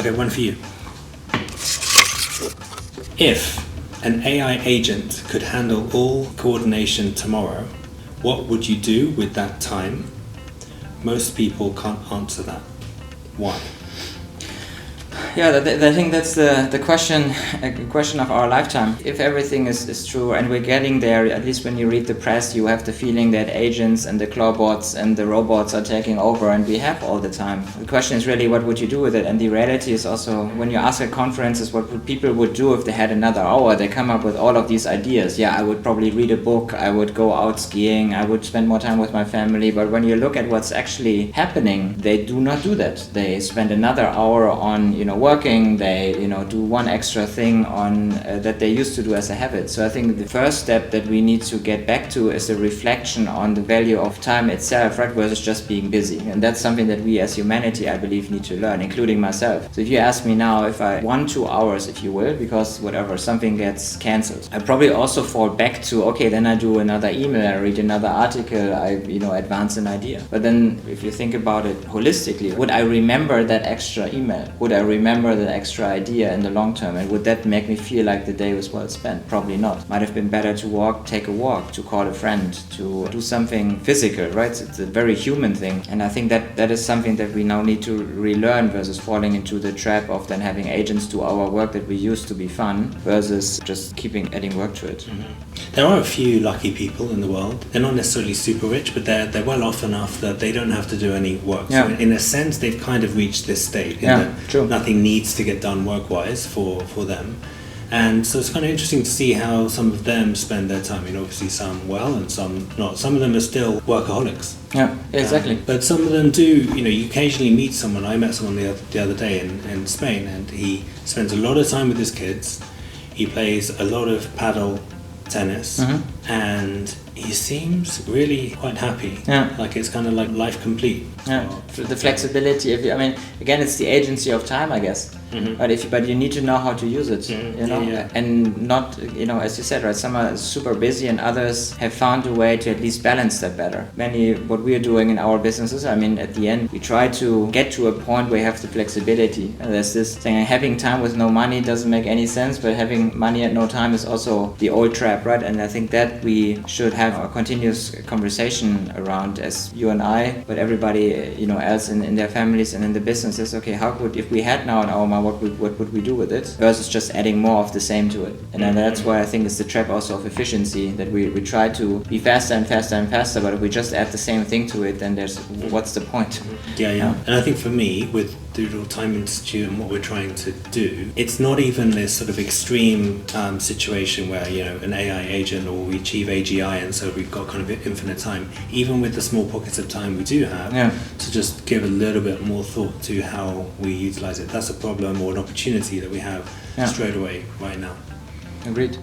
Okay, one for you. If an AI agent could handle all coordination tomorrow, what would you do with that time? Most people can't answer that. Why? Yeah, I think that's the question of our lifetime. If everything is true, and we're getting there, at least when you read the press, you have the feeling that agents and the clawbots and the robots are taking over, and we have all the time. The question is really, what would you do with it? And the reality is also, when you ask at conferences what people would do if they had another hour, they come up with all of these ideas. Yeah, I would probably read a book, I would go out skiing, I would spend more time with my family. But when you look at what's actually happening, they do not do that. They spend another hour on, working, they do one extra thing on that they used to do as a habit. So I think the first step that we need to get back to is a reflection on the value of time itself, right, versus just being busy. And that's something that we as humanity, I believe, need to learn, including myself. So if you ask me now if I 1-2 hours, if you will, because whatever, something gets cancelled, I probably also fall back to, okay, then I do another email, I read another article, I advance an idea. But then if you think about it holistically, would I remember that extra email? Would I remember that extra idea in the long term? And would that make me feel like the day was well spent? Probably not. Might have been better to take a walk, to call a friend, to do something physical, right? It's a very human thing. And I think that is something that we now need to relearn, versus falling into the trap of then having agents do our work that we used to be fun, versus just adding work to it. Mm-hmm. There are a few lucky people in the world. They're not necessarily super rich, but they're well off enough that they don't have to do any work. Yeah. So in a sense, they've kind of reached this state. True. Nothing needs to get done work-wise for them. And so it's kind of interesting to see how some of them spend their time. Obviously some well and some not. Some of them are still workaholics. Yeah, exactly. But some of them do, you occasionally meet someone. I met someone the other day in Spain, and he spends a lot of time with his kids. He plays a lot of paddle tennis, and he seems really quite happy. Yeah. Like it's kind of like life complete. Yeah. The flexibility. Again, it's the agency of time, I guess. Mm-hmm. But you need to know how to use it, and not, as you said, right? Some are super busy, and others have found a way to at least balance that better. What we are doing in our businesses, at the end, we try to get to a point where you have the flexibility. And there's this thing: having time with no money doesn't make any sense, but having money at no time is also the old trap, right? And I think that we should have a continuous conversation around, as you and I, but everybody, else in their families and in the businesses. Okay, if we had now an hour, what would we do with it, versus just adding more of the same to it? And then that's why I think it's the trap also of efficiency, that we try to be faster and faster and faster, but if we just add the same thing to it, then what's the point? Yeah. And I think for me, with Doodle Time Institute and what we're trying to do, it's not even this sort of extreme situation where an AI agent, or we achieve AGI and so we've got kind of infinite time. Even with the small pockets of time we do have, to just give a little bit more thought to how we utilize it. That's a problem or an opportunity that we have straight away right now. Agreed.